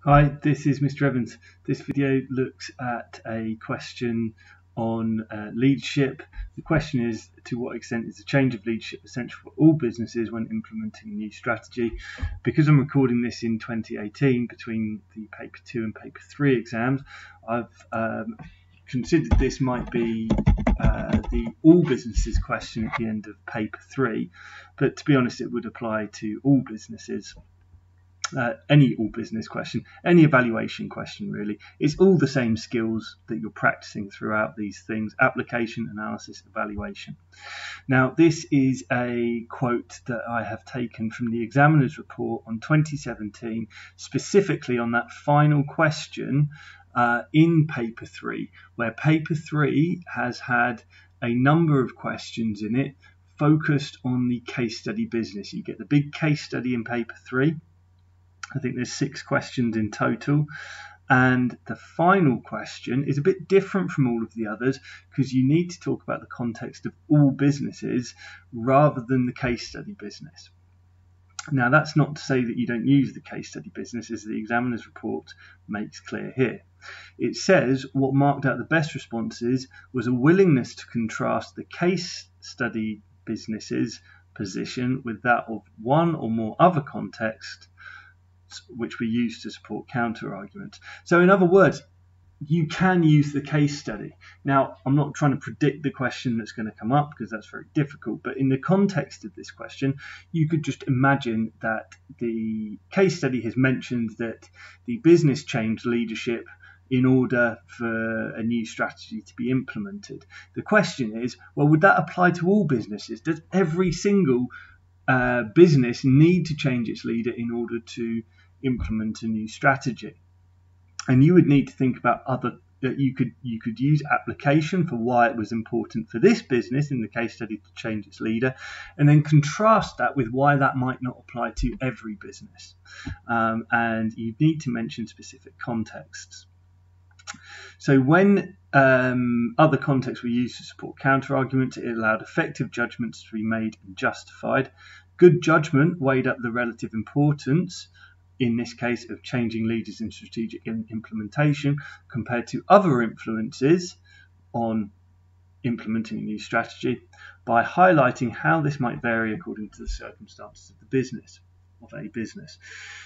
Hi, this is Mr. Evans. This video looks at a question on leadership. The question is, to what extent is the change of leadership essential for all businesses when implementing a new strategy? Because I'm recording this in 2018 between the paper 2 and paper 3 exams, I've considered this might be the all businesses question at the end of paper 3, but to be honest it would apply to all businesses. Any all business question, any evaluation question really. It's all the same skills that you're practicing throughout these things: application, analysis, evaluation. Now, this is a quote that I have taken from the examiner's report on 2017, specifically on that final question in paper 3, where paper 3 has had a number of questions in it focused on the case study business. You get the big case study in paper 3. I think there's 6 questions in total, and the final question is a bit different from all of the others because you need to talk about the context of all businesses rather than the case study business. Now, that's not to say that you don't use the case study business, as the examiner's report makes clear here. It says what marked out the best responses was a willingness to contrast the case study business's position with that of one or more other contexts which we use to support counter arguments. So in other words, you can use the case study. Now, I'm not trying to predict the question that's going to come up because that's very difficult, but in the context of this question, you could just imagine that the case study has mentioned that the business changed leadership in order for a new strategy to be implemented. The question is, well, would that apply to all businesses? Does every single business need to change its leader in order to implement a new strategy? And you would need to think about you could use application for why it was important for this business in the case study to change its leader, and then contrast that with why that might not apply to every business. And you need to mention specific contexts. So when other contexts were used to support counter-arguments, it allowed effective judgments to be made and justified. Good judgment weighed up the relative importance, in this case, of changing leaders in strategic implementation compared to other influences on implementing a new strategy by highlighting how this might vary according to the circumstances of the business, of a business.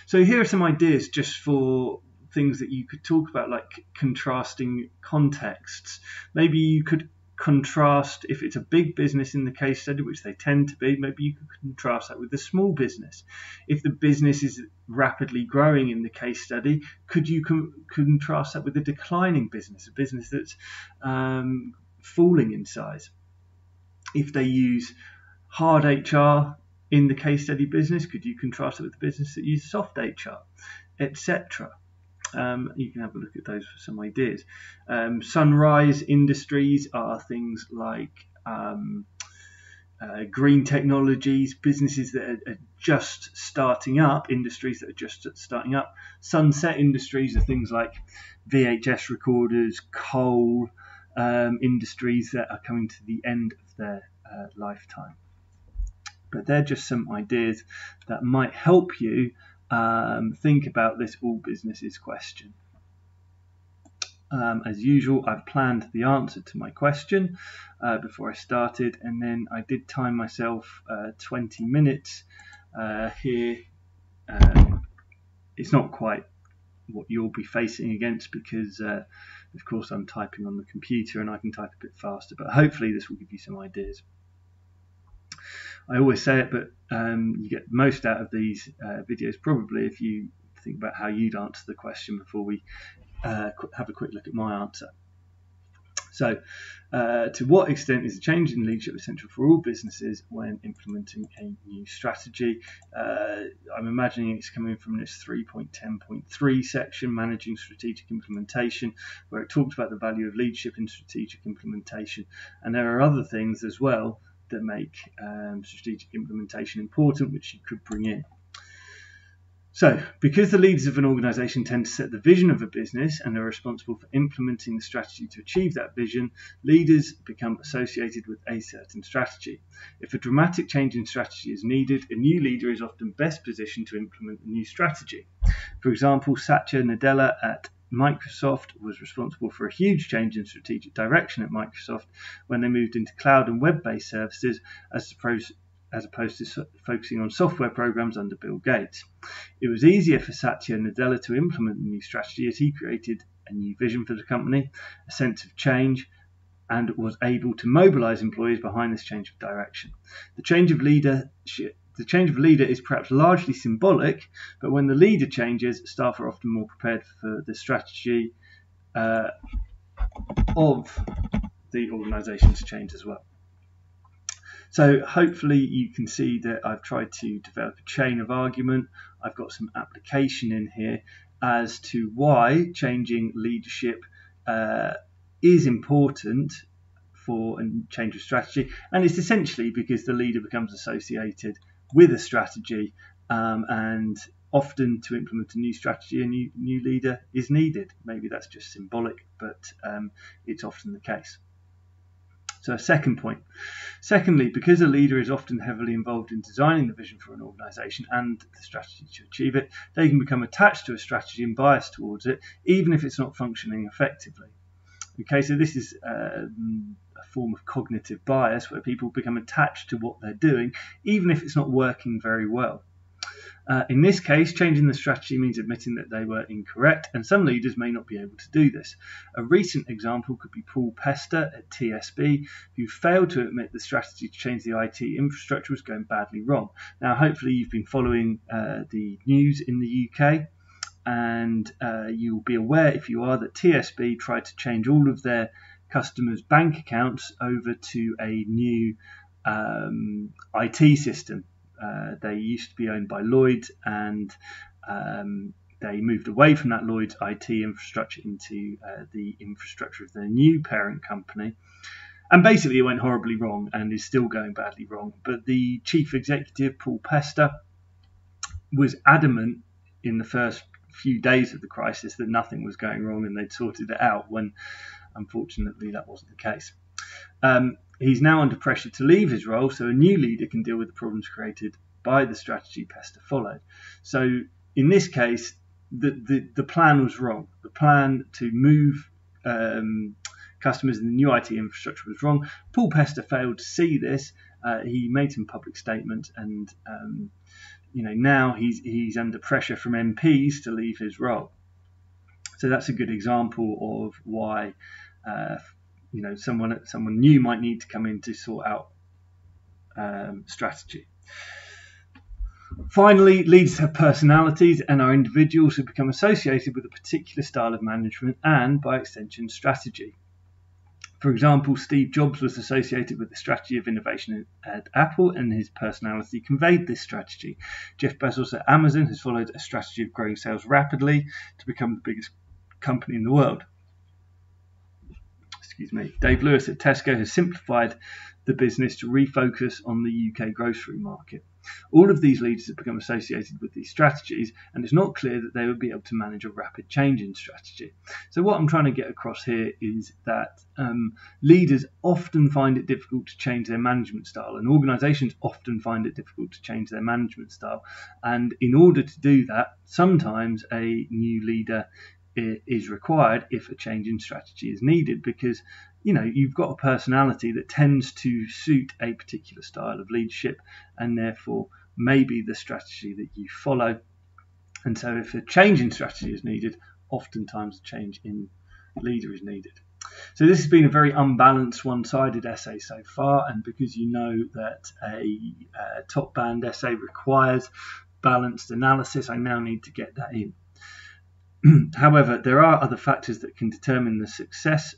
So here are some ideas just for things that you could talk about, like contrasting contexts. Maybe you could contrast, if it's a big business in the case study, which they tend to be, maybe you could contrast that with a small business. If the business is rapidly growing in the case study, could you contrast that with a declining business, a business that's falling in size? If they use hard HR in the case study business, could you contrast it with the business that uses soft HR, etc.? You can have a look at those for some ideas. Sunrise industries are things like green technologies, businesses that are just starting up, industries that are just starting up. Sunset industries are things like VHS recorders, coal, industries that are coming to the end of their lifetime. But they're just some ideas that might help you think about this all businesses question. As usual, I've planned the answer to my question before I started, and then I did time myself 20 minutes here. It's not quite what you'll be facing against because of course I'm typing on the computer and I can type a bit faster, but hopefully this will give you some ideas. I always say it, but you get the most out of these videos probably if you think about how you'd answer the question before we have a quick look at my answer. So, to what extent is a change in leadership essential for all businesses when implementing a new strategy? I'm imagining it's coming from this 3.10.3 section, Managing Strategic Implementation, where it talks about the value of leadership in strategic implementation. And there are other things as well that make strategic implementation important, which you could bring in. So, because the leaders of an organisation tend to set the vision of a business and are responsible for implementing the strategy to achieve that vision, leaders become associated with a certain strategy. If a dramatic change in strategy is needed, a new leader is often best positioned to implement the new strategy. For example, Satya Nadella at Microsoft was responsible for a huge change in strategic direction at Microsoft when they moved into cloud and web-based services as opposed to focusing on software programs under Bill Gates. It was easier for Satya Nadella to implement the new strategy as he created a new vision for the company, a sense of change, and was able to mobilize employees behind this change of direction. The change of leader is perhaps largely symbolic, but when the leader changes, staff are often more prepared for the strategy of the organisation to change as well. So hopefully you can see that I've tried to develop a chain of argument. I've got some application in here as to why changing leadership is important for a change of strategy, and it's essentially because the leader becomes associated with a strategy, and often to implement a new strategy, a new leader is needed. Maybe that's just symbolic, but it's often the case. So a second point. Secondly, because a leader is often heavily involved in designing the vision for an organisation and the strategy to achieve it, they can become attached to a strategy and biased towards it, even if it's not functioning effectively. Okay, so this is a form of cognitive bias where people become attached to what they're doing, even if it's not working very well. In this case, changing the strategy means admitting that they were incorrect, and some leaders may not be able to do this. A recent example could be Paul Pester at TSB, who failed to admit the strategy to change the IT infrastructure was going badly wrong. Now, hopefully you've been following the news in the UK, and you'll be aware, if you are, that TSB tried to change all of their customers' bank accounts over to a new IT system. They used to be owned by Lloyds, and they moved away from that Lloyds IT infrastructure into the infrastructure of their new parent company. And basically it went horribly wrong and is still going badly wrong. But the chief executive, Paul Pester, was adamant in the first few days of the crisis that nothing was going wrong and they'd sorted it out, when unfortunately that wasn't the case. He's now under pressure to leave his role so a new leader can deal with the problems created by the strategy Pester followed. So in this case, the plan was wrong. The plan to move customers in the new IT infrastructure was wrong. Paul Pester failed to see this. He made some public statements, and now he's under pressure from MPs to leave his role. So that's a good example of why someone new might need to come in to sort out strategy. Finally, leaders have personalities and are individuals who become associated with a particular style of management and, by extension, strategy. For example, Steve Jobs was associated with the strategy of innovation at Apple, and his personality conveyed this strategy. Jeff Bezos at Amazon has followed a strategy of growing sales rapidly to become the biggest company in the world. Dave Lewis at Tesco has simplified the business to refocus on the UK grocery market. All of these leaders have become associated with these strategies, and it's not clear that they would be able to manage a rapid change in strategy. So what I'm trying to get across here is that leaders often find it difficult to change their management style, and organisations often find it difficult to change their management style. And in order to do that, sometimes a new leader is required if a change in strategy is needed, because you've got a personality that tends to suit a particular style of leadership, and therefore maybe the strategy that you follow. And so if a change in strategy is needed, oftentimes a change in leader is needed. So this has been a very unbalanced, one-sided essay so far, and because you know that a top band essay requires balanced analysis, I now need to get that in. However, there are other factors that can determine the success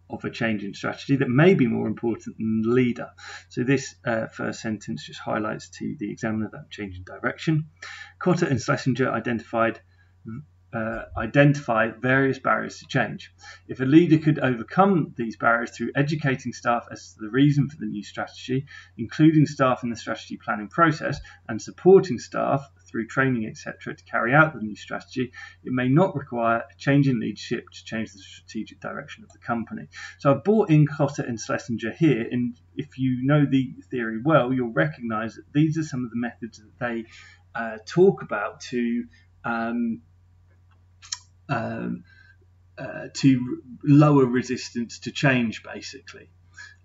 of a change in strategy that may be more important than the leader. So this first sentence just highlights to the examiner that change in direction. Cotter and Schlesinger identified identify various barriers to change. If a leader could overcome these barriers through educating staff as to the reason for the new strategy, including staff in the strategy planning process, and supporting staff through training, etc., to carry out the new strategy, it may not require a change in leadership to change the strategic direction of the company. So I've brought in Kotter and Schlesinger here, and if you know the theory well, you'll recognise that these are some of the methods that they talk about to lower resistance to change, basically.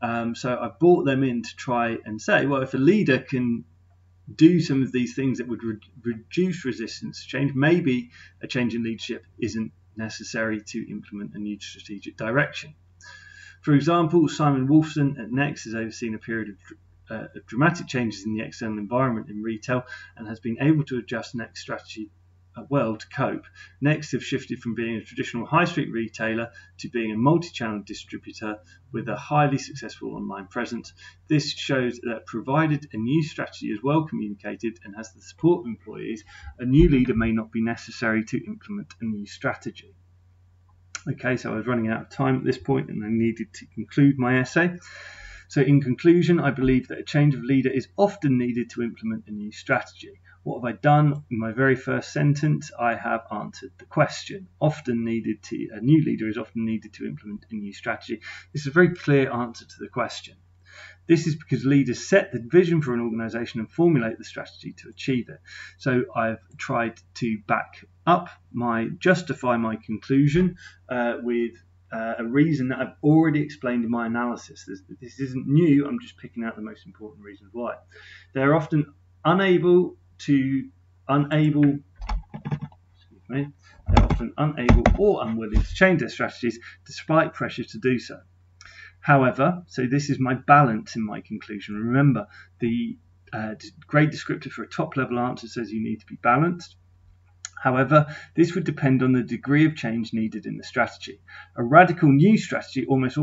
So I brought them in to try and say, well, if a leader can do some of these things that would reduce resistance to change, maybe a change in leadership isn't necessary to implement a new strategic direction. For example, Simon Wolfson at Next has overseen a period of dramatic changes in the external environment in retail and has been able to adjust Next strategy well to cope. Next have shifted from being a traditional high street retailer to being a multi-channel distributor with a highly successful online presence. This shows that provided a new strategy is well communicated and has the support of employees, a new leader may not be necessary to implement a new strategy. Okay, so I was running out of time at this point and I needed to conclude my essay. So in conclusion, I believe that a change of leader is often needed to implement a new strategy. What have I done? In my very first sentence, I have answered the question. A new leader is often needed to implement a new strategy. This is a very clear answer to the question. This is because leaders set the vision for an organisation and formulate the strategy to achieve it. So I've tried to justify my conclusion with a reason that I've already explained in my analysis. This isn't new, I'm just picking out the most important reasons why. They're often unable or unwilling to change their strategies despite pressure to do so. However, so this is my balance in my conclusion. Remember, the great descriptor for a top-level answer says you need to be balanced. However, this would depend on the degree of change needed in the strategy. A radical new strategy almost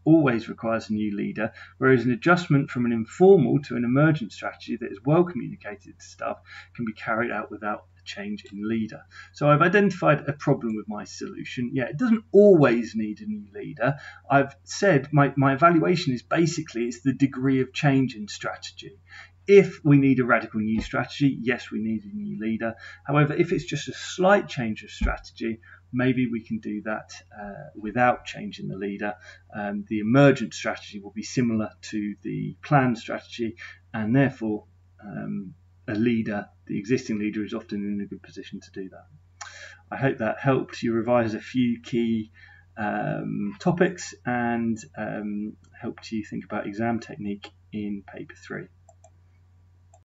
always requires a new leader, whereas an adjustment from an informal to an emergent strategy that is well communicated to staff can be carried out without a change in leader. So I've identified a problem with my solution. Yeah, it doesn't always need a new leader. I've said my evaluation is basically it's the degree of change in strategy. If we need a radical new strategy, yes, we need a new leader. However, if it's just a slight change of strategy, maybe we can do that without changing the leader. The emergent strategy will be similar to the planned strategy, and therefore the existing leader is often in a good position to do that. I hope that helped you revise a few key topics and helped you think about exam technique in paper 3.